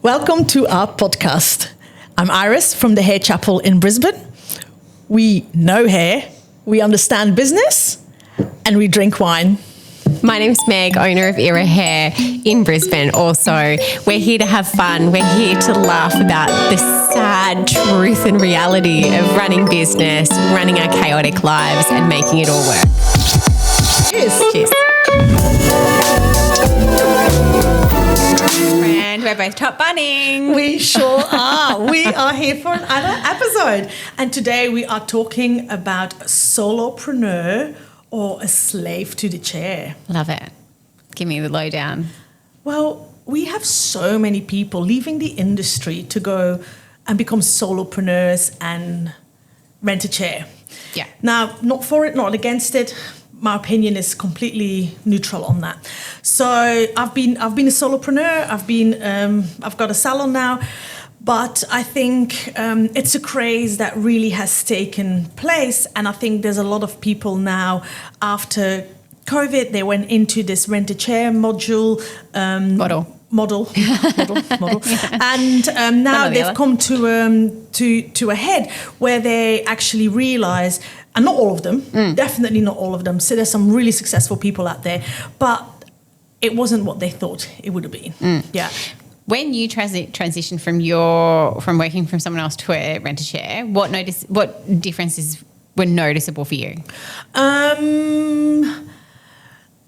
Welcome to our podcast. I'm Iris from the Hair Chapel in Brisbane. We know hair, we understand business, and we drink wine. My name's Meg, owner of Era Hair in Brisbane. Also, we're here to have fun. We're here to laugh about the sad truth and reality of running business, running our chaotic lives, and making it all work. Cheers. Cheers. And we're both top bunning. We sure are. We are here for another episode. And today we are talking about solopreneur or a slave to the chair. Love it. Give me the lowdown. Well, we have so many people leaving the industry to go and become solopreneurs and rent a chair. Yeah. Now, not for it, not against it. My opinion is completely neutral on that. So I've been a solopreneur. I've got a salon now, but I think it's a craze that really has taken place, and I think there's a lot of people now after COVID they went into this rent a chair model. And now they've come to a head where they actually realize, and not all of them, definitely not all of them. So there's some really successful people out there, but it wasn't what they thought it would have been. Yeah. When you transitioned from working from someone else to a rent a chair, what differences were noticeable for you?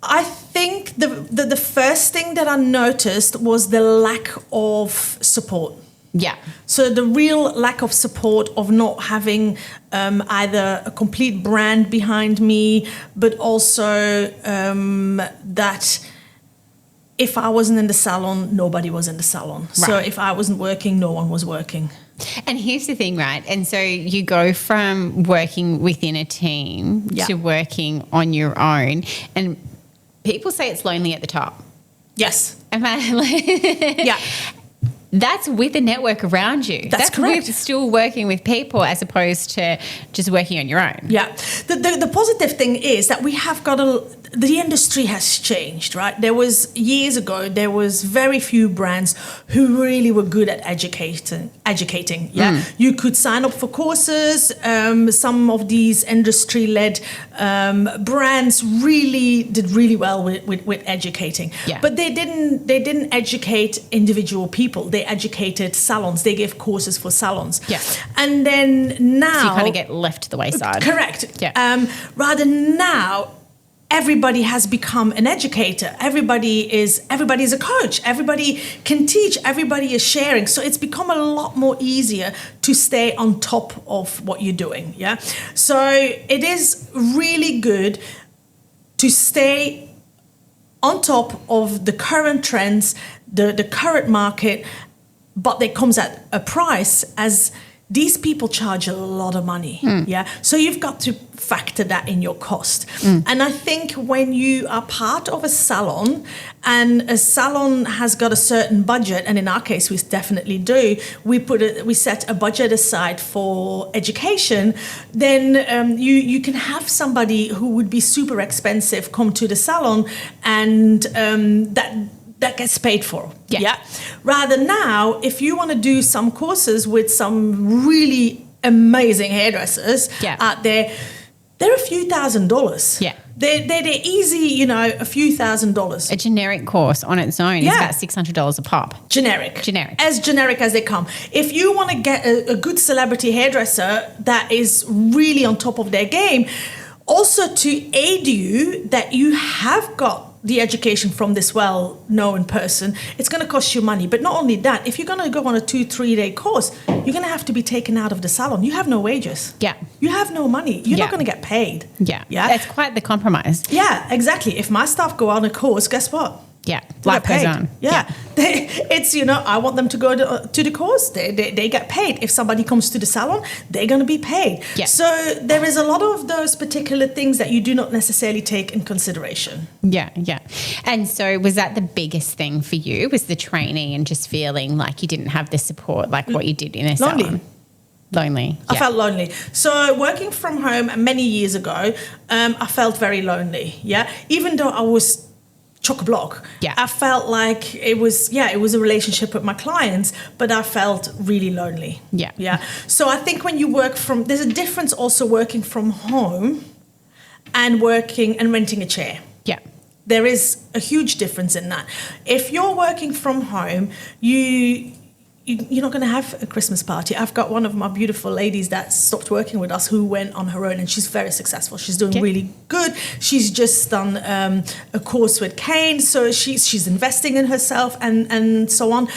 I think the first thing that I noticed was the lack of support. Yeah. So the real lack of support of not having either a complete brand behind me, but also that if I wasn't in the salon, nobody was in the salon. Right. So if I wasn't working, no one was working. And here's the thing, right? And so you go from working within a team to working on your own, and people say it's lonely at the top. Yes. Yeah. That's with a network around you. That's correct. With still working with people as opposed to just working on your own. Yeah. The positive thing is that we have got the industry has changed, right? Years ago, there was very few brands who really were good at educating. Yeah. You could sign up for courses. Some of these industry-led brands really did really well with educating. Yeah. But they didn't educate individual people. They educated salons. They gave courses for salons. Yeah. And then now, so you kind of get left to the wayside. Correct. Yeah. Rather now, everybody has become an educator. Everybody is a coach. Everybody can teach. Everybody is sharing. So it's become a lot more easier to stay on top of what you're doing. Yeah. So it is really good to stay on top of the current trends, the current market, but it comes at a price, as these people charge a lot of money. Yeah. So you've got to factor that in your cost. And I think when you are part of a salon and a salon has got a certain budget, and in our case we definitely do, we set a budget aside for education, then you can have somebody who would be super expensive come to the salon, and that gets paid for. Yeah. Rather now, if you want to do some courses with some really amazing hairdressers out there, they're a few $1,000s. Yeah. They're easy, a few $1,000s. A generic course on its own is about $600 a pop. Generic. As generic as they come. If you want to get a good celebrity hairdresser that is really on top of their game, also to aid you that you have got the education from this well-known person, it's going to cost you money. But not only that, if you're going to go on a 2-3 day course, you're going to have to be taken out of the salon. You have no wages. Yeah. You have no money. You're not going to get paid. Yeah. Yeah. That's quite the compromise. Yeah, exactly. If my staff go on a course, guess what? Yeah, life goes on. Yeah. It's, I want them to go to the course. They get paid. If somebody comes to the salon, they're going to be paid. Yeah. So there is a lot of those particular things that you do not necessarily take in consideration. Yeah, yeah. And so was that the biggest thing for you, was the training and just feeling like you didn't have the support like what you did in a salon? Lonely. I felt lonely. So working from home many years ago, I felt very lonely. Yeah. Even though I was chock-a-block. Yeah. I felt like it was a relationship with my clients, but I felt really lonely. Yeah. Yeah. So I think when you there's a difference also working from home and working and renting a chair. Yeah. There is a huge difference in that. If you're working from home, you're not going to have a Christmas party. I've got one of my beautiful ladies that stopped working with us who went on her own, and she's very successful. She's doing really good. She's just done a course with Kane, so she's investing in herself and so on.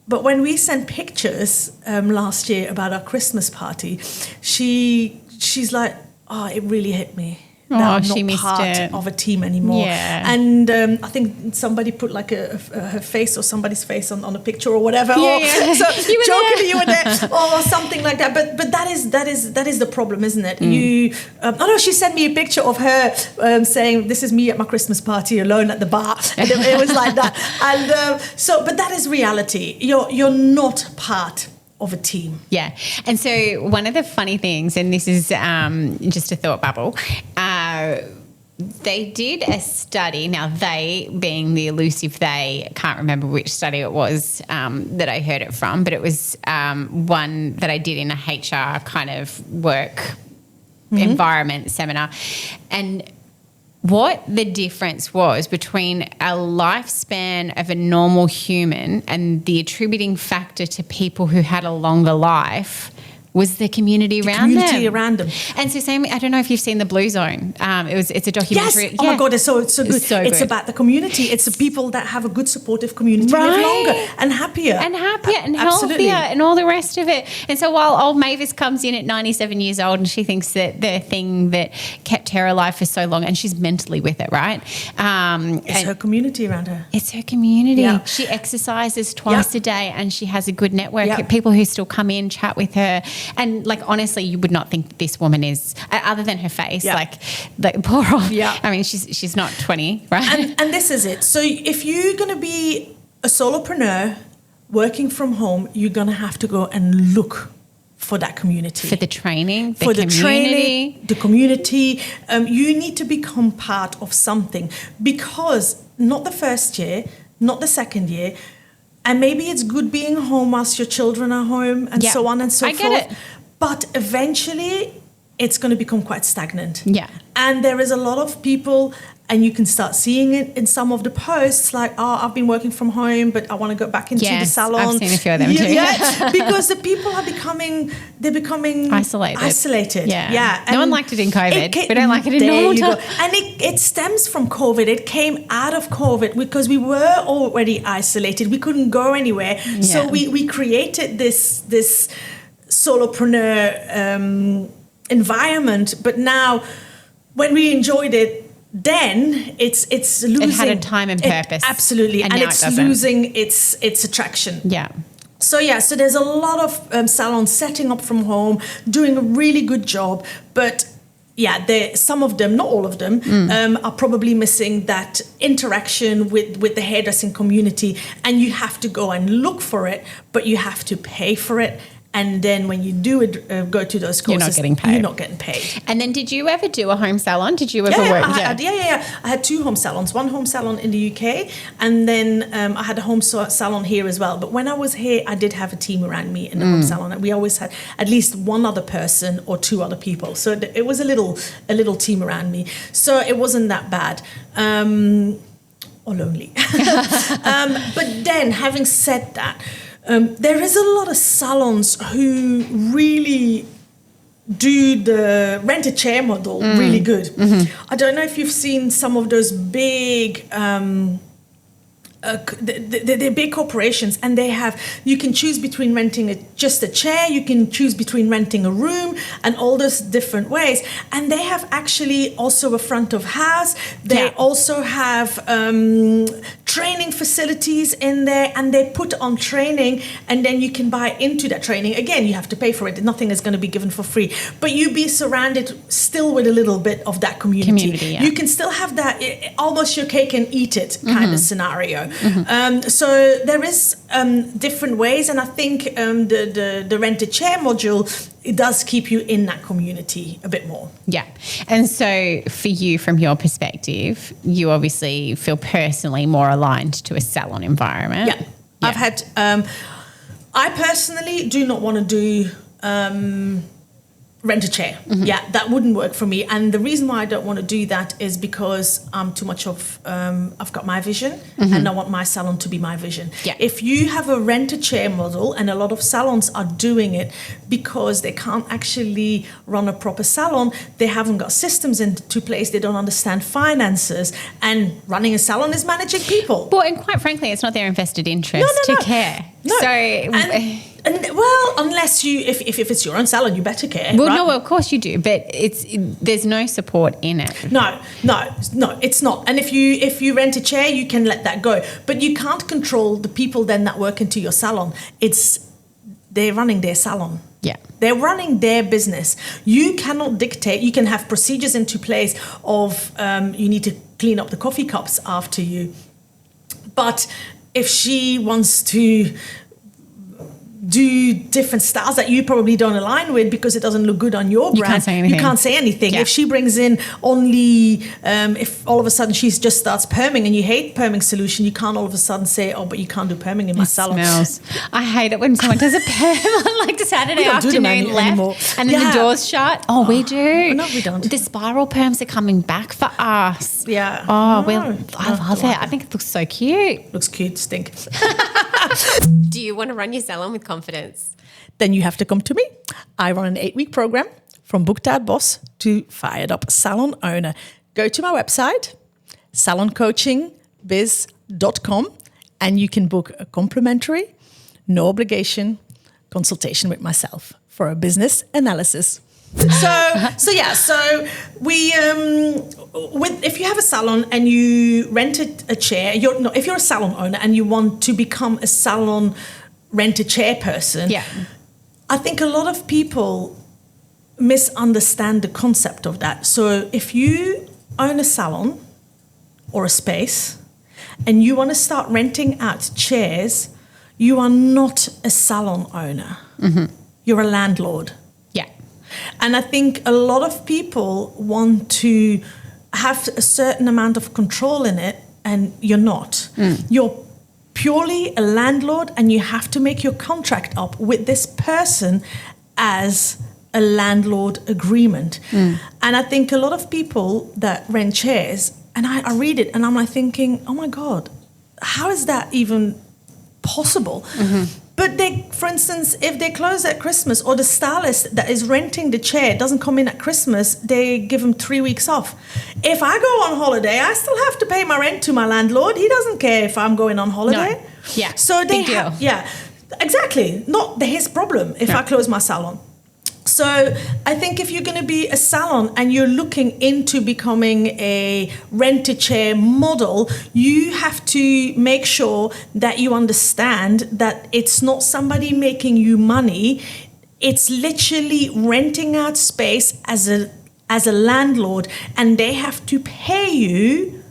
But when we sent pictures last year about our Christmas party, she's like, oh, it really hit me. That I'm she not missed part of a team anymore. Yeah. And I think somebody put like her face or somebody's face on a picture or whatever. Yeah, or, yeah. So You you were there or something like that. But that is the problem, isn't it? You she sent me a picture of her saying, "This is me at my Christmas party alone at the bar." And it was like that. And but that is reality. You're not part of a team. Yeah. And so one of the funny things, and this is just a thought bubble, they did a study. Now, they being the elusive they, can't remember which study it was that I heard it from, but it was one that I did in a HR kind of work environment seminar. And what the difference was between a lifespan of a normal human and the attributing factor to people who had a longer life was the community around them. And so same, I don't know if you've seen The Blue Zone. It's a documentary. Yes. Oh my God, it's so good. It's so it's good. about the community. It's the people that have a good supportive community live longer and happier. And Absolutely. healthier and all the rest of it. And so while old Mavis comes in at 97 years old and she thinks that the thing that kept her alive for so long, and she's mentally with it, right? It's her community around her. It's her community. Yeah. She exercises twice a day and she has a good network. Yeah. People who still come in, chat with her. And like, honestly, you would not think this woman is, other than her face, like poor old, I mean, she's not 20, right? And this is it. So if you're going to be a solopreneur working from home, you're going to have to go and look for that community. For the training, the community. You need to become part of something, because not the first year, not the second year, and maybe it's good being home whilst your children are home and so on and so forth. Get it. But eventually it's going to become quite stagnant. Yeah. And there is a lot of people, and you can start seeing it in some of the posts, like, oh, I've been working from home, but I want to go back into the salon. I've seen a few of them too. Yeah, because the people are becoming isolated. Yeah. And no one liked it in COVID. We don't like it in normal time. And it stems from COVID. It came out of COVID because we were already isolated. We couldn't go anywhere. Yeah. So we created this solopreneur environment, but now when we enjoyed it, then it's losing. It had a time and purpose. Absolutely, and it's losing its attraction. Yeah. So there's a lot of salons setting up from home, doing a really good job, but some of them, not all of them, are probably missing that interaction with the hairdressing community, and you have to go and look for it, but you have to pay for it. And then when you do it, go to those courses, you're not getting paid. And then did you ever do a home salon? Did you ever work? I had 2 home salons, one home salon in the UK, and then I had a home salon here as well. But when I was here, I did have a team around me in the home salon. And we always had at least one other person or 2 other people. So it was a little team around me. So it wasn't that bad. Or lonely. But then, having said that, there is a lot of salons who really do the rent-a-chair model really good. Mm-hmm. I don't know if you've seen some of those big... they're big corporations, and you can choose between renting just a chair, you can choose between renting a room, and all those different ways. And they have actually also a front of house. They also have training facilities in there, and they put on training, and then you can buy into that training. Again, you have to pay for it. Nothing is going to be given for free, but you be surrounded still with a little bit of that community. You can still have that almost your cake and eat it kind of scenario. Mm-hmm. So there is different ways, and I think the rent-a-chair module it does keep you in that community a bit more. Yeah. And so for you, from your perspective, you obviously feel personally more aligned to a salon environment. Yeah. I've had, I personally do not want to do rent a chair. Yeah, that wouldn't work for me. And the reason why I don't want to do that is because I'm too much of, I've got my vision and I want my salon to be my vision. Yeah. If you have a rent a chair model, and a lot of salons are doing it because they can't actually run a proper salon, they haven't got systems into place, they don't understand finances, and running a salon is managing people. Well, and quite frankly, it's not their invested interest to care. No. So, and well, unless you, if it's your own salon, you better care. well, right? no, of course you do, but there's no support in it. No, it's not. And if you rent a chair, you can let that go, but you can't control the people then that work into your salon. They're running their salon. Yeah. They're running their business. You cannot dictate. You can have procedures into place of you need to clean up the coffee cups after you, but if she wants to do different styles that you probably don't align with because it doesn't look good on your brand, you can't say anything. Yeah. If she brings in only, if all of a sudden she just starts perming and you hate perming solution, you can't all of a sudden say, oh, but you can't do perming in my salon. Smells. I hate it when someone does a perm on like Saturday afternoon left anymore. and then the door's shut. Oh, we do. No, we don't. The spiral perms are coming back for us. Yeah. Oh, No, I love it. I think it looks so cute. Looks cute, stink. Do you want to run your salon with confidence? Then you have to come to me. I run an 8-week program from booked out boss to fired up salon owner. Go to my website, saloncoachingbiz.com, and you can book a complimentary, no obligation consultation with myself for a business analysis. So we if you have a salon and you rented a chair, if you're a salon owner and you want to become a salon rent a chair person, I think a lot of people misunderstand the concept of that. So if you own a salon or a space and you want to start renting out chairs, you are not a salon owner. You're a landlord. And I think a lot of people want to have a certain amount of control in it, and you're not. You're purely a landlord, and you have to make your contract up with this person as a landlord agreement. And I think a lot of people that rent chairs, and I read it and I'm like thinking, oh my God, how is that even possible? But they, for instance, if they close at Christmas, or the stylist that is renting the chair doesn't come in at Christmas, they give them 3 weeks off. If I go on holiday, I still have to pay my rent to my landlord. He doesn't care if I'm going on holiday. No. Yeah. So they Big deal. Exactly. Not his problem if I close my salon. So I think if you're going to be a salon and you're looking into becoming a rent-a-chair model, you have to make sure that you understand that it's not somebody making you money. It's literally renting out space as a landlord, and they have to pay you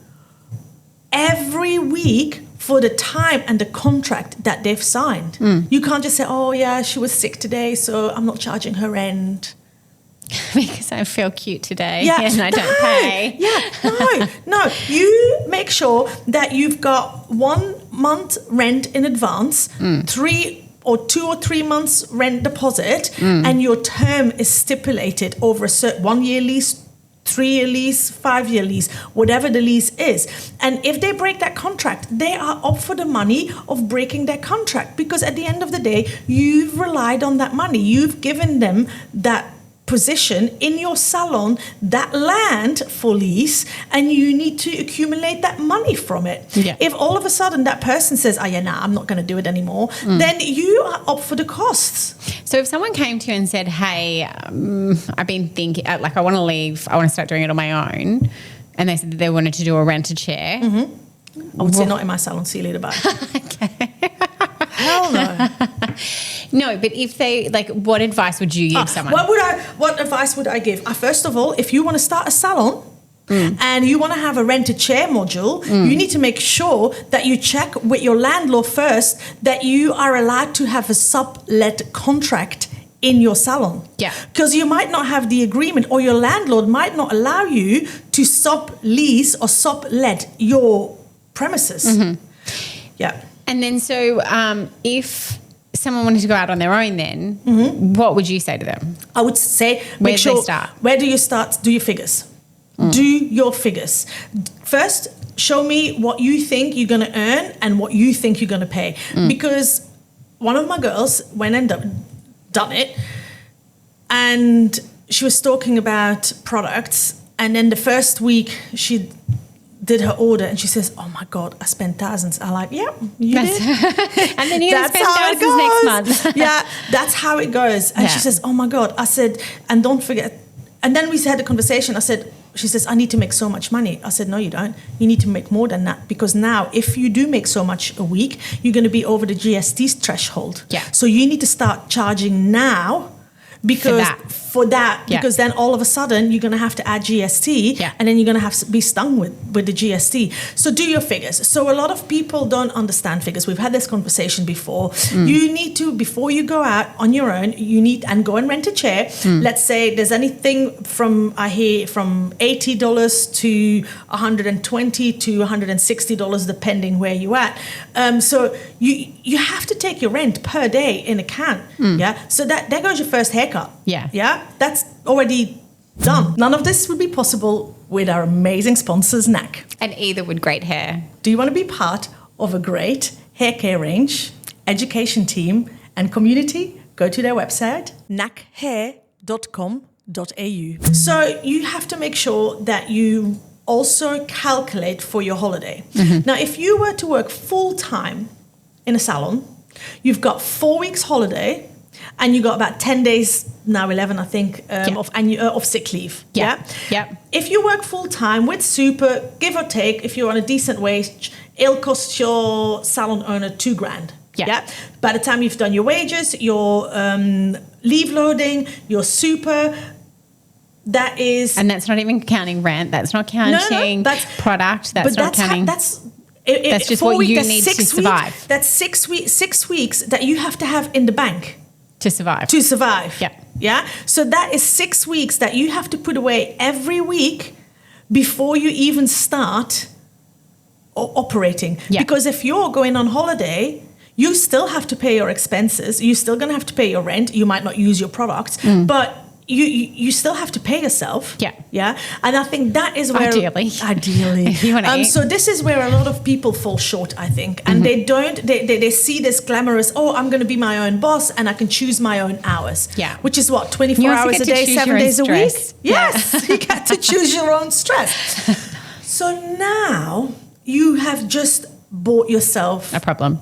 every week for the time and the contract that they've signed. You can't just say, oh yeah, she was sick today, so I'm not charging her rent. Because I feel cute today and I don't pay. No. You make sure that you've got 1 month rent in advance, 2 or 3 months rent deposit, and your term is stipulated over a certain 1 year lease, 3-year lease, 5-year lease, whatever the lease is. And if they break that contract, they are up for the money of breaking their contract, because at the end of the day, you've relied on that money. You've given them that position in your salon, that land for lease, and you need to accumulate that money from it. If all of a sudden that person says, I'm not going to do it anymore, then you are up for the costs. So if someone came to you and said, hey, I've been thinking, I want to leave, I want to start doing it on my own, and they said that they wanted to do a rent-a-chair. I would say not in my salon, see you later, bye. Okay. Hell no. No, but if they, what advice would you give someone? What advice would I give? First of all, if you want to start a salon and you want to have a rent-a-chair module, you need to make sure that you check with your landlord first that you are allowed to have a sublet contract in your salon. Yeah. Because you might not have the agreement, or your landlord might not allow you to sublease or sublet your premises. Yeah. And then so if someone wanted to go out on their own then, what would you say to them? I would say, Where do they start? Where do you start? Do your figures. Do your figures. First, show me what you think you're going to earn and what you think you're going to pay. Because one of my girls went and done it, and she was talking about products, and then the first week she did her order and she says, oh my God, I spent thousands. I'm like, yeah, you did. And then you're going to spend thousands next month. Yeah, that's how it goes. And she says, oh my God. I said, and don't forget. And then we had a conversation. I said, she says, I need to make so much money. I said, no, you don't. You need to make more than that, because now if you do make so much a week, you're going to be over the GST threshold. Yeah. So you need to start charging now, because for that, because then all of a sudden you're going to have to add GST, and then you're going to have to be stung with the GST. So do your figures. So a lot of people don't understand figures. We've had this conversation before. You need to, before you go out on your own, you need, and go and rent a chair. Let's say there's anything from, I hear, from $80 to $120 to $160, depending where you're at. So you have to take your rent per day in account. So there goes your first haircut. Yeah, that's already done. None of this would be possible with our amazing sponsors, NAC. And either would great hair. Do you want to be part of a great hair care range, education team, and community? Go to their website, nachair.com.au. So you have to make sure that you also calculate for your holiday. Now, if you were to work full-time in a salon, you've got 4 weeks holiday, and you got about 10 days, now 11, I think, of sick leave. Yeah. If you work full time with super, give or take, if you're on a decent wage, it'll cost your salon owner $2,000. Yeah. By the time you've done your wages, your leave loading, your super, that is. And that's not even counting rent. That's not counting product. That's not counting. That's just what you need to survive. That's 6 weeks that you have to have in the bank. To survive. Yeah. So that is 6 weeks that you have to put away every week before you even start operating. Yeah. Because if you're going on holiday, you still have to pay your expenses. You're still going to have to pay your rent. You might not use your products, but you still have to pay yourself. Yeah. And I think that is where ideally. If you want to so this is where a lot of people fall short, I think. And they see this glamorous, I'm going to be my own boss and I can choose my own hours. Yeah. Which is what, 24 hours a day, 7 days a week? Yes. You get to choose your own stress. So now you have just bought yourself a problem.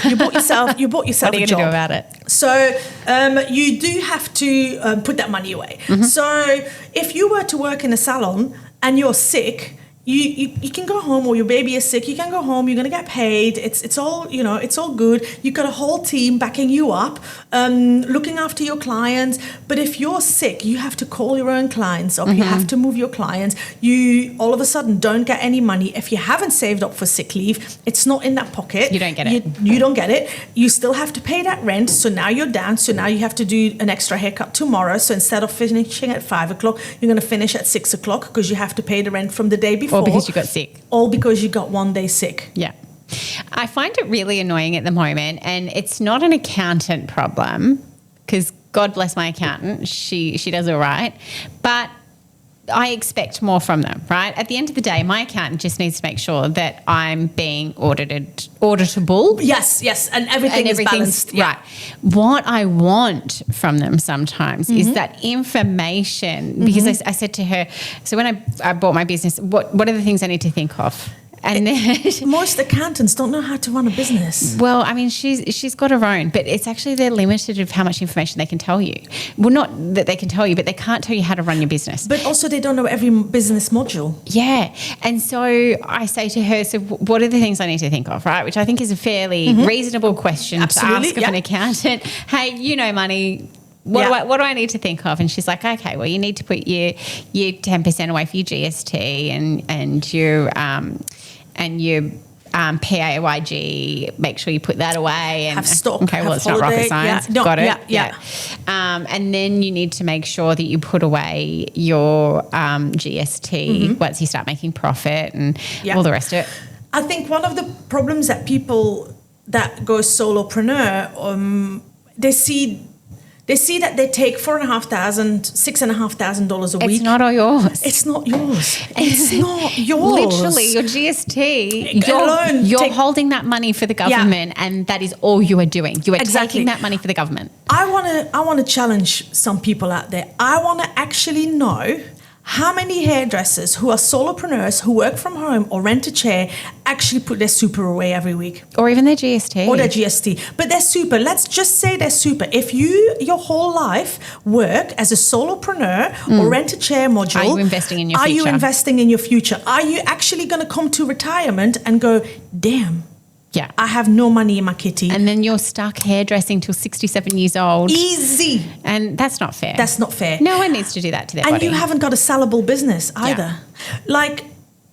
You bought yourself a job. What are you going to do about it? So you do have to put that money away. So if you were to work in a salon and you're sick, you can go home, or your baby is sick, you can go home, you're going to get paid. It's all, it's all good. You've got a whole team backing you up, looking after your clients. But if you're sick, you have to call your own clients up. You have to move your clients. You all of a sudden don't get any money. If you haven't saved up for sick leave, it's not in that pocket. You don't get it. You don't get it. You still have to pay that rent. So now you're down. So now you have to do an extra haircut tomorrow. So instead of finishing at 5 o'clock, you're going to finish at 6 o'clock because you have to pay the rent from the day before. All because you got sick. All because you got 1 day sick. Yeah. I find it really annoying at the moment, and it's not an accountant problem, because God bless my accountant, she does all right, but I expect more from them, right? At the end of the day, my accountant just needs to make sure that I'm being auditable. Yes, and everything's balanced. Right. What I want from them sometimes is that information, because I said to her, so when I bought my business, what are the things I need to think of? And then most accountants don't know how to run a business. Well, I mean, she's got her own, but it's actually they're limited of how much information they can tell you. Well, not that they can tell you, but they can't tell you how to run your business. But also they don't know every business module. Yeah. And so I say to her, so what are the things I need to think of, right? Which I think is a fairly reasonable question to ask of an accountant. Hey, money. What do I need to think of? And she's like, okay, well, you need to put your 10% away for your GST and your PAYG, make sure you put that away. And have stock. Okay, well, have it's not rocket holiday. science. Yeah. No, Got it. Yeah. And then you need to make sure that you put away your GST once you start making profit and all the rest of it. I think one of the problems that people that go solopreneur, they see that they take $6,500 a week. It's not all yours. It's not yours. It's not yours. Literally, your GST, Alone, you're holding that money for the government, and that is all you are doing. You are taking that money for the government. I want to challenge some people out there. I want to actually know how many hairdressers who are solopreneurs who work from home or rent a chair actually put their super away every week. Or even their GST. Or their GST. But their super, let's just say they're super. If you, your whole life, work as a solopreneur or rent a chair module. Are you investing in your future? Are you investing in your future? Are you actually going to come to retirement and go, damn, yeah, I have no money in my kitty. And then you're stuck hairdressing till 67 years old. Easy. And that's not fair. That's not fair. No one needs to do that to their body. And you haven't got a sellable business either. Yeah. Like,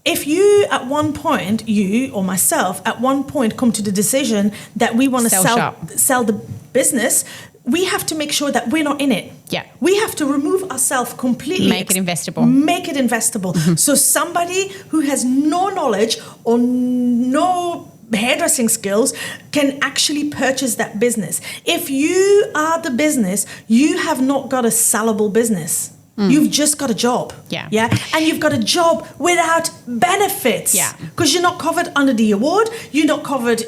if you at one point, you or myself, at one point come to the decision that we want to sell the business, we have to make sure that we're not in it. Yeah. We have to remove ourselves completely. Make it investable. Make it investable. So somebody who has no knowledge or no hairdressing skills can actually purchase that business. If you are the business, you have not got a sellable business. You've just got a job. Yeah. And you've got a job without benefits. Yeah. Because you're not covered under the award. You're not covered.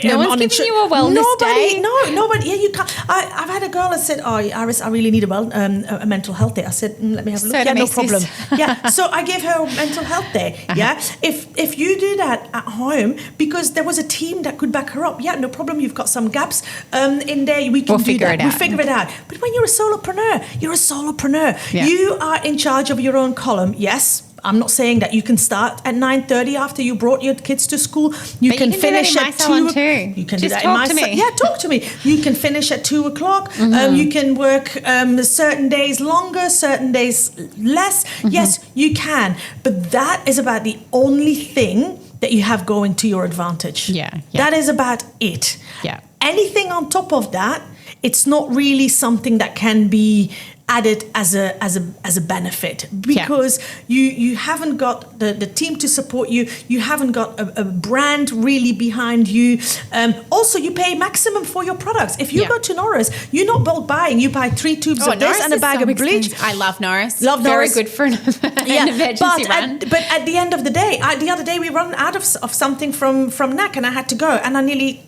No one's giving you a wellness day. Nobody. Yeah, you can't. I've had a girl that said, "Oh, Iris, I really need a mental health day." I said, "Let me have a look." Yeah, no problem. Yeah, so I gave her a mental health day. Yeah, if you do that at home, because there was a team that could back her up. Yeah, no problem. You've got some gaps in there. We can do that. We'll figure it out. But when you're a solopreneur, you're a solopreneur. Yeah. You are in charge of your own column. Yes. I'm not saying that you can start at 9:30 after you brought your kids to school. You can finish at 2 too. You can just do that talk in my to me. Yeah, talk to me. You can finish at 2 o'clock. You can work certain days longer, certain days less. Yes, you can. But that is about the only thing that you have going to your advantage. Yeah. That is about it. Yeah. Anything on top of that, it's not really something that can be added as a benefit, because you haven't got the team to support you. You haven't got a brand really behind you. Also, you pay maximum for your products. If you go to Norris, you're not bulk buying. You buy 3 tubes of this and a bag of bleach. I love Norris. Love Norris. Very good for an emergency run. But at the end of the day, the other day we run out of something from NAC, and I had to go, and I nearly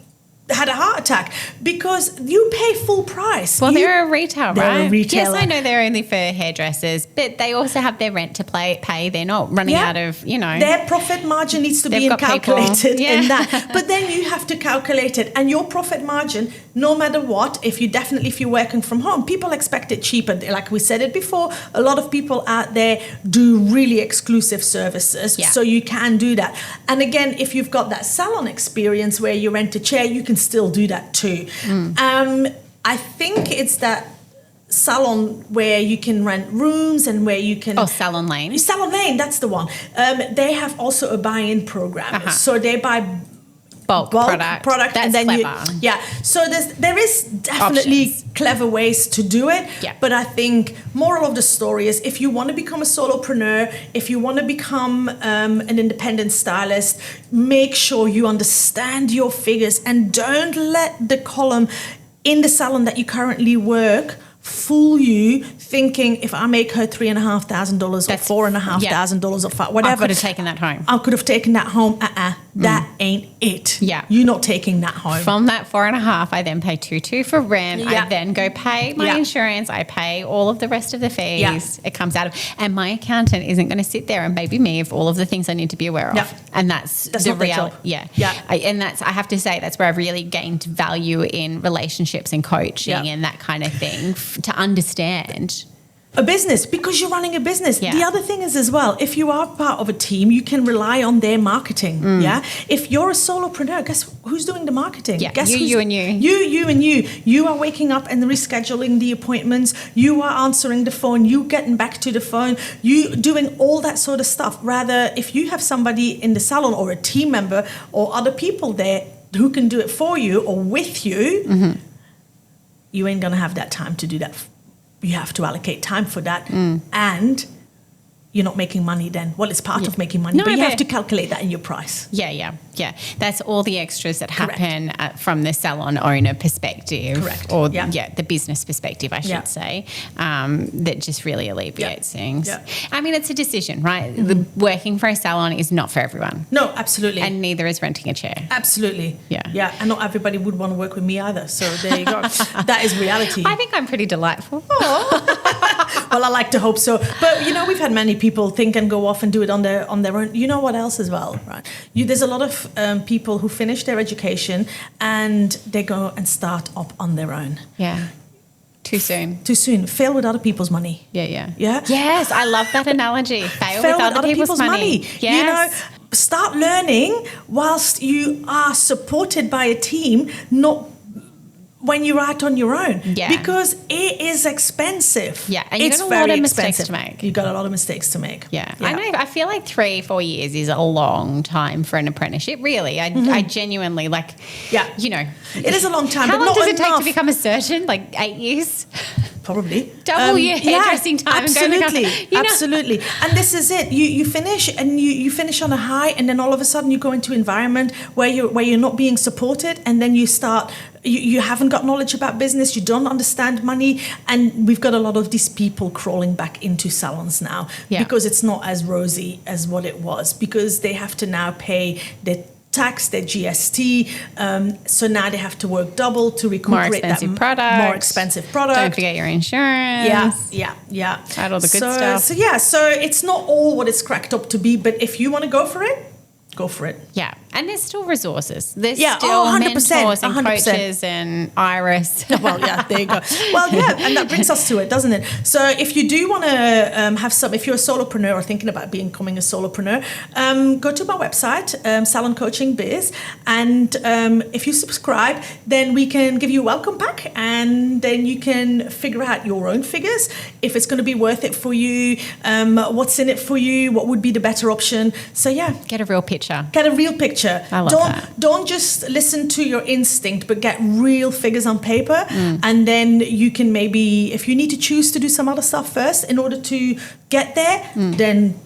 had a heart attack because you pay full price. Well, they're a retailer, right? They're a retailer. Yes, I know they're only for hairdressers, but they also have their rent to pay. They're not running out of, Their profit margin needs to be calculated in that. But then you have to calculate it. And your profit margin, no matter what, if you're working from home, people expect it cheaper. Like we said it before, a lot of people out there do really exclusive services. Yeah. So you can do that. And again, if you've got that salon experience where you rent a chair, you can still do that too. I think it's that salon where you can rent rooms and where you can... Oh, Salon Lane. Salon Lane, that's the one. They have also a buy-in program. So they buy bulk product. That's and then clever. So there is definitely clever ways to do it. Yeah. But I think moral of the story is, if you want to become a solopreneur, if you want to become an independent stylist, make sure you understand your figures and don't let the column in the salon that you currently work fool you, thinking if I make her $3,500 or $4,500 or whatever. I could have taken that home. I could have taken that home. That ain't it. Yeah. You're not taking that home. From that 4.5, I then pay 2.2 for rent. Yeah. I then go pay my insurance. I pay all of the rest of the fees. Yeah. It comes out of, and my accountant isn't going to sit there and baby me of all of the things I need to be aware of. Yeah. And that's the reality. Yeah. I have to say, that's where I've really gained value in relationships and coaching and that kind of thing, to understand a business because you're running a business. Yeah. The other thing is as well, if you are part of a team, you can rely on their marketing. Yeah. If you're a solopreneur, guess who's doing the marketing? Yeah. Guess You and you. You and you. You are waking up and rescheduling the appointments. You are answering the phone. You getting back to the phone. You doing all that sort of stuff. Rather, if you have somebody in the salon or a team member or other people there who can do it for you or with you, you ain't gonna have that time to do that. You have to allocate time for that, and you're not making money then. Well, it's part of making money, but you have to calculate that in your price. Yeah. That's all the extras that happen from the salon owner perspective. Correct. Or, the business perspective, I should say, that just really alleviates things. Yeah. I mean, it's a decision, right? Working for a salon is not for everyone. No, absolutely. And neither is renting a chair. Absolutely. Yeah. And not everybody would want to work with me either. So there you go. That is reality. I think I'm pretty delightful. Well, I like to hope so. But, we've had many people think and go off and do it on their own. You know what else as well, right? There's a lot of people who finish their education and they go and start up on their own. Yeah. Too soon. Fail with other people's money. Yeah. Yeah? Yes, I love that analogy. Fail with other people's money. Yes. Start learning whilst you are supported by a team, not when you're out on your own. Yeah. Because it is expensive. Yeah, and you've got a lot of mistakes to make. You've got a lot of mistakes to make. Yeah. I know. I feel like 3-4 years is a long time for an apprenticeship, really. I genuinely, it is a long time. How but long not does it take enough. to become a surgeon? Like 8 years? Probably. Double your hairdressing time. Absolutely. And go Absolutely. And this is it. You finish and you finish on a high, and then all of a sudden you go into an environment where you're not being supported, and then you start you haven't got knowledge about business, you don't understand money, and we've got a lot of these people crawling back into salons now because it's not as rosy as what it was, because they have to now pay their tax, their GST, so now they have to work double to recuperate that more expensive product. Don't forget your insurance. Yeah. Right, all the good stuff. So it's not all what it's cracked up to be, but if you want to go for it, go for it. Yeah. And there's still resources. There's 100%, mentors and 100%. coaches and Iris. Well, there you go. Well, and that brings us to it, doesn't it? So if you do want to if you're a solopreneur or thinking about becoming a solopreneur, go to my website, Salon Coaching Biz, and if you subscribe, then we can give you a welcome pack, and then you can figure out your own figures, if it's going to be worth it for you, what's in it for you, what would be the better option. So Get a real picture. I love that. Don't just listen to your instinct, but get real figures on paper. And then you can maybe, if you need to choose to do some other stuff first in order to get there, then...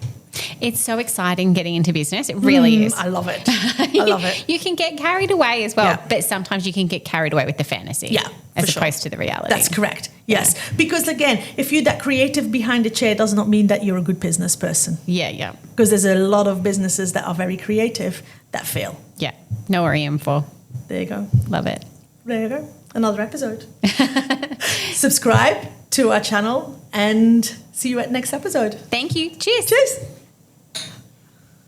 It's so exciting getting into business. It really is. I love it. I love it. You can get carried away as well, but sometimes you can get carried away with the fantasy. Yeah, as opposed to the reality. That's correct. Yes. Because again, if you're that creative behind the chair, does not mean that you're a good business person. Yeah. Because there's a lot of businesses that are very creative that fail. Yeah. Know what we're in for. There you go. Love it. There you go. Another episode. Subscribe to our channel and see you at next episode. Thank you. Cheers. Cheers.